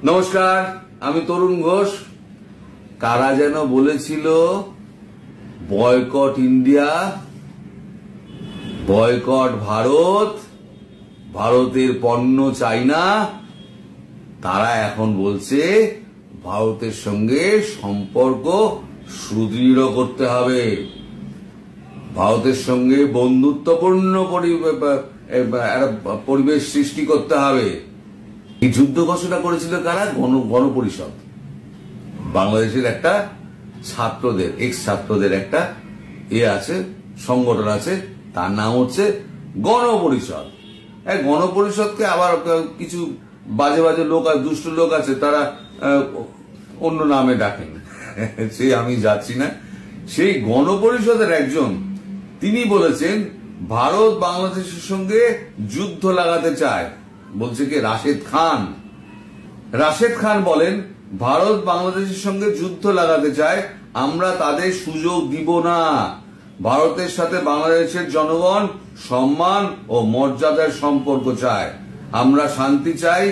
নমস্কার, আমি তরুণ ঘোষ। কারা যেন বলেছিল বয়কট ইন্ডিয়া, বয়কট ভারত, ভারতের পণ্য চাই না। তারা এখন বলছে ভারতের সঙ্গে সম্পর্ক সুদৃঢ় করতে হবে, ভারতের সঙ্গে বন্ধুত্বপূর্ণ পরিবেশ সৃষ্টি করতে হবে। এই যুদ্ধ ঘোষণা করেছিল কারা? গণপরিষদ, বাংলাদেশের একটা ছাত্রদের, এক্স ছাত্রদের একটা আছে, সংগঠন আছে, তার নাম হচ্ছে গণপরিষদ। গণপরিষদকে আবার কিছু বাজে বাজে লোক আর দুষ্ট লোক আছে, তারা অন্য নামে ডাকেন, সে আমি যাচ্ছি না। সেই গণপরিষদের একজন তিনি বলেছেন ভারত বাংলাদেশের সঙ্গে যুদ্ধ লাগাতে চায়। বলছে কি? রাশেদ খান বলেন ভারত বাংলাদেশের সঙ্গে যুদ্ধ লাগাতে চায়, আমরা তাদের সুযোগ দিব না। ভারতের সাথে বাংলাদেশের জনগণ সম্মান ও মর্যাদার সম্পর্ক চায়, আমরা শান্তি চাই।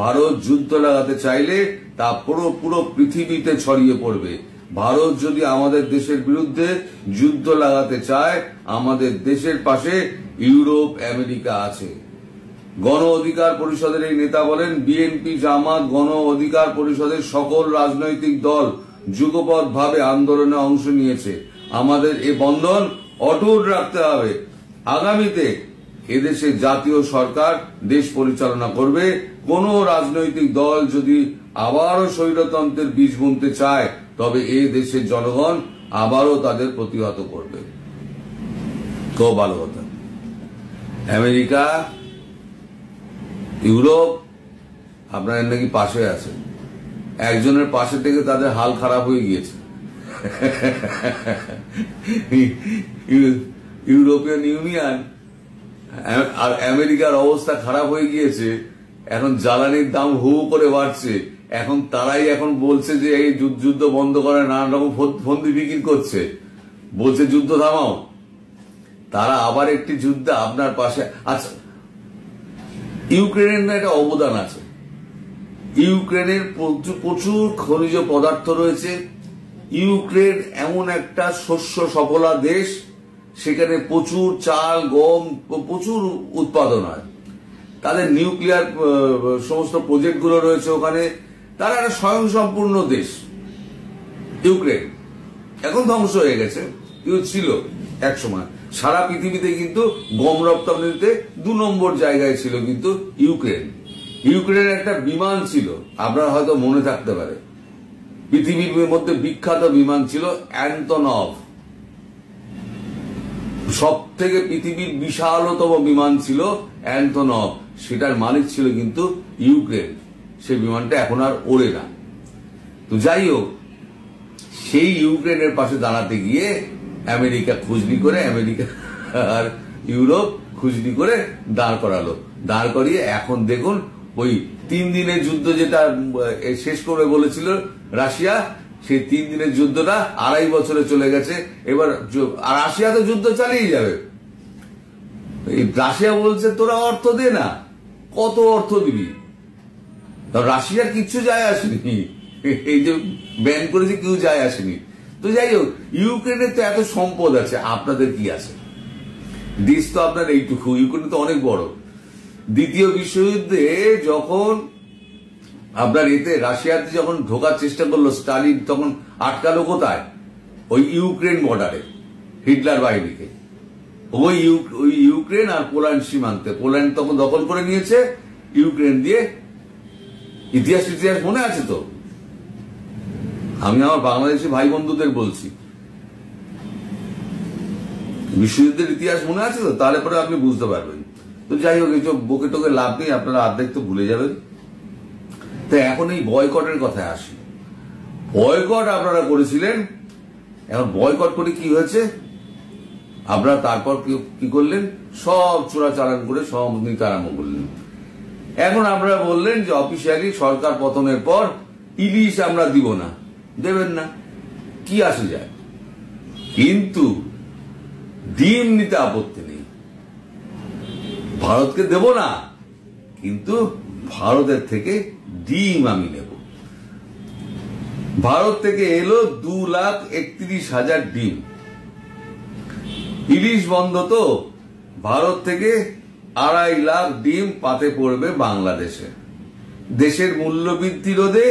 ভারত যুদ্ধ লাগাতে চাইলে তা পুরো পৃথিবীতে ছড়িয়ে পড়বে। ভারত যদি আমাদের দেশের বিরুদ্ধে যুদ্ধ লাগাতে চায়, আমাদের দেশের পাশে ইউরোপ, আমেরিকা আছে। গণ অধিকার পরিষদের এই নেতা বলেন বিএনপি, জামাত, গণ অধিকার পরিষদের সকল রাজনৈতিক দল যুগপৎভাবে আন্দোলনে অংশ নিয়েছে। আমাদের এ বন্ধন অটুট রাখতে হবে। আগামীতে এদেশে জাতীয় সরকার দেশ পরিচালনা করবে। কোন রাজনৈতিক দল যদি আবারও স্বৈরতন্ত্রের বীজ বুনতে চায়, তবে এই দেশের জনগণ আবারও তাদের প্রতিহত করবে। খুব ভালো কথা। আমেরিকা, ইউরোপ আপনার নাকি পাশে আছে, একজনের পাশে থেকে তাদের হাল খারাপ হয়ে গিয়েছে। ইউরোপিয়ান ইউনিয়ন আর আমেরিকার অবস্থা খারাপ হয়ে গিয়েছে। এখন জ্বালানির দাম হু করে বাড়ছে। এখন তারাই এখন বলছে যে এই যুদ্ধ বন্ধ করে নানান রকম ফন্দি বিক্রি করছে, বলছে যুদ্ধ থামাও। তারা আবার একটি যুদ্ধ আপনার পাশে। আচ্ছা, ইউক্রেনের একটা অবদান আছে। ইউক্রেনের প্রচুর খনিজ পদার্থ রয়েছে। ইউক্রেন এমন একটা শস্য সফলা দেশ, সেখানে প্রচুর চাল, গম প্রচুর উৎপাদন হয়। তাদের নিউক্লিয়ার সমস্ত প্রজেক্ট গুলো রয়েছে ওখানে। তারা একটা স্বয়ংসম্পূর্ণ দেশ ইউক্রেন। এখন ধ্বংস হয়ে গেছে, কিন্তু ছিল এক সময় সারা পৃথিবীতে কিন্তু গম রপ্তানিতে 2 নম্বর জায়গায় ছিল কিন্তু ইউক্রেন। ইউক্রেনের একটা বিমান ছিল, আপনার হয়তো মনে থাকতে পারে, পৃথিবীর মধ্যে বিখ্যাত বিমান ছিল অ্যান্তনভ। সব থেকে পৃথিবীর বিশালতম বিমান ছিল অ্যান্তনভ, সেটার মালিক ছিল কিন্তু ইউক্রেন। সেই বিমানটা এখন আর ওড়ে না। তো যাই হোক, সেই ইউক্রেনের পাশে দাঁড়াতে গিয়ে আমেরিকা খুঁজনি করে, আমেরিকা আর ইউরোপ খুঁজনি করে দাঁড় করালো। দাঁড় করিয়ে এখন দেখুন ওই 3 দিনের যুদ্ধ যেটা শেষ করে বলেছিল রাশিয়া, সেই 3 দিনের যুদ্ধটা 2.5 বছরে চলে গেছে। এবার আর রাশিয়া তো যুদ্ধ চালিয়ে যাবে। এই রাশিয়া বলছে তোরা অর্থ দে না। কত অর্থ দিবি? রাশিয়ার কিচ্ছু যায় আসেনি, এই যে ব্যান করেছে কেউ যায় আসেনি। তো যাই হোক, ইউক্রেনের তো এত সম্পদ আছে, আপনাদের কি আছে? দেশ তো আপনার এইটুকু, ইউক্রেন তো অনেক বড়। দ্বিতীয় বিশ্বযুদ্ধে যখন আপনার রাশিয়াতে যখন ঢোকার চেষ্টা করলো স্টালিন, তখন আটকালো কোথায়? ওই ইউক্রেন বর্ডারে হিটলার বাহিনীকে। ওই ইউক্রেন আর পোল্যান্ড সীমান্তে, পোল্যান্ড তখন দখল করে নিয়েছে ইউক্রেন দিয়ে। ইতিহাস মনে আছে তো? আমি আমার বাংলাদেশি ভাই বন্ধুদের বলছি, বিশ্বযুদ্ধের ইতিহাস মনে আছে তো? তাহলে পরে আপনি বুঝতে পারবেন। তো যাই হোক, এইসব বকে টোকে লাভ নেই, আপনারা অর্ধেক তো ভুলে যাবেন। তো এখন এই বয়কটের কথায় আসি। বয়কট আপনারা করেছিলেন, এখন বয়কট করে কি হয়েছে? আপনারা তারপর কি করলেন? সব চোরাচালান করে সব নিতে আরম্ভ করলেন। এখন আপনারা বললেন যে অফিসিয়ালি সরকার পতনের পর ইলিশ আমরা দিব না, দেবেন না, কি আসে যায়। কিন্তু ডিম নিতে আপত্তি নেই, ভারতকে দেব না, কিন্তু ভারতের থেকে ডিম আমি নেব। ভারত থেকে এলো 2,31,000 ডিম। ইলিশ বন্ধ তো, ভারত থেকে 2.5 লাখ ডিম পাতে পড়বে বাংলাদেশে। দেশের মূল্যবৃদ্ধি রোধে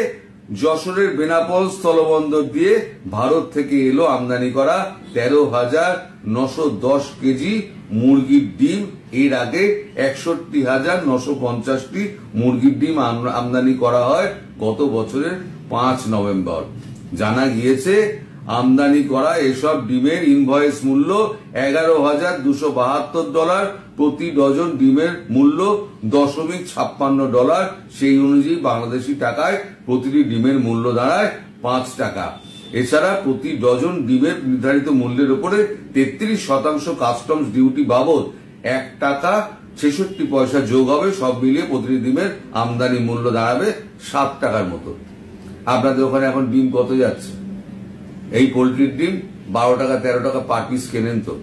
যশোরের বেনাপোল স্থলবন্দর দিয়ে ভারত থেকে এলো আমদানি করা 13,910 কেজি মুরগির ডিম। এর আগে 61,950টি মুরগির ডিম আমদানি করা হয় গত বছরের 5 নভেম্বর। জানা গিয়েছে আমদানি করা এসব ডিমের ইনভয়েস মূল্য $11,272, প্রতি ডজন ডিমের মূল্য $0.56। সেই অনুযায়ী বাংলাদেশি টাকায় প্রতিটি ডিমের মূল্য দাঁড়ায় 5 টাকা। এছাড়া প্রতি ডজন ডিমের নির্ধারিত মূল্যের উপরে 33% কাস্টমস ডিউটি বাবদ $1.66 যোগ হবে। সব মিলিয়ে প্রতিটি ডিমের আমদানি মূল্য দাঁড়াবে 7 টাকার মতো। আপনাদের ওখানে এখন ডিম কত যাচ্ছে? এই পোল্ট্রির ডিম 12 টাকা 13 টাকা পার পিস কেনেন তো,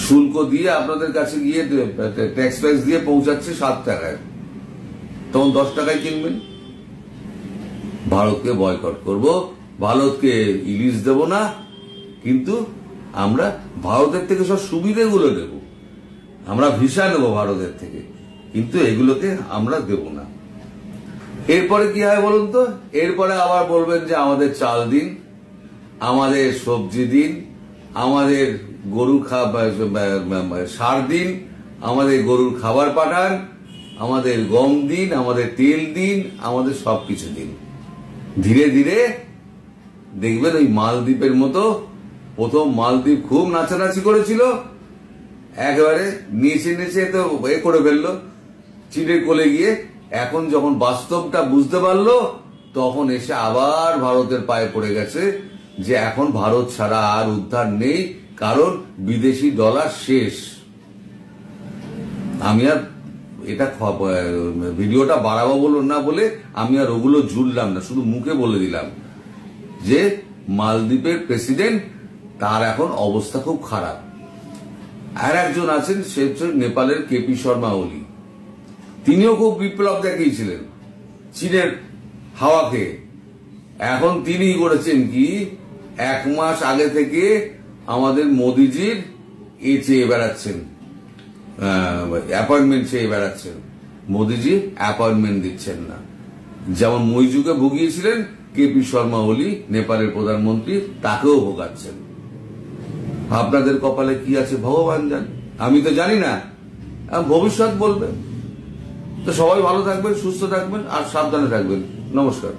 শুল্ক দিয়ে আপনাদের কাছে গিয়ে ট্যাক্স ফ্যাক্স দিয়ে পৌঁছাচ্ছে 7 টাকায়, তখন 10 টাকায় কিনবেন। ভারতকে বয়কট করব, ভারতকে ইলিশ দেব না, কিন্তু আমরা ভারতের থেকে সব সুবিধাগুলো নেব। আমরা ভিসা নেব ভারতের থেকে, কিন্তু এগুলোকে আমরা দেব না। এরপরে কি হয় বলুন তো? এরপরে আবার বলবেন যে আমাদের চাল দিন, আমাদের সবজি দিন, আমাদের গরু সার দিন, আমাদের গরুর খাবার পাঠান, আমাদের গম দিন, আমাদের তেল দিন, আমাদের সবকিছু দিন। ধীরে ধীরে দেখবেন ওই মালদ্বীপের মতো, প্রথম মালদ্বীপ খুব নাচানাচি করেছিল, একেবারে নিচে নিচে তো এ করে ফেললো চীনের কোলে গিয়ে। এখন যখন বাস্তবটা বুঝতে পারলো, তখন এসে আবার ভারতের পায়ে পড়ে গেছে যে এখন ভারত ছাড়া আর উদ্ধার নেই, কারণ বিদেশি ডলার শেষ। আমি আর এটা ভিডিওটা বাড়াবো বলুন না বলে আমি আর ওগুলো জুড়লাম না, শুধু মুখে বলে দিলাম যে মালদ্বীপের প্রেসিডেন্ট, তার এখন অবস্থা খুব খারাপ। আর একজন আছেন, সে হচ্ছে নেপালের কেপি শর্মা ওলি। তিনিও খুব বিপ্লব দেখিয়েছিলেন চীনের হাওয়াকে। এখন তিনি করেছেন কি, 1 মাস আগে থেকে আমাদের মোদিজির চেয়ে বেড়াচ্ছেন, অ্যাপয়েন্টমেন্ট চেয়ে বেড়াচ্ছেন। মোদিজি অ্যাপয়েন্টমেন্ট দিচ্ছেন না। যেমন মইজুকে ভুগিয়েছিলেন, কেপি শর্মা ওলি নেপালের প্রধানমন্ত্রী, তাকেও ভোগাচ্ছেন। আপনাদের কপালে কি আছে ভগবান জানে, আমি তো জানি না, ভবিষ্যৎ বলবে। তো সবাই ভালো থাকবেন, সুস্থ থাকবেন আর সাবধানে থাকবেন। নমস্কার।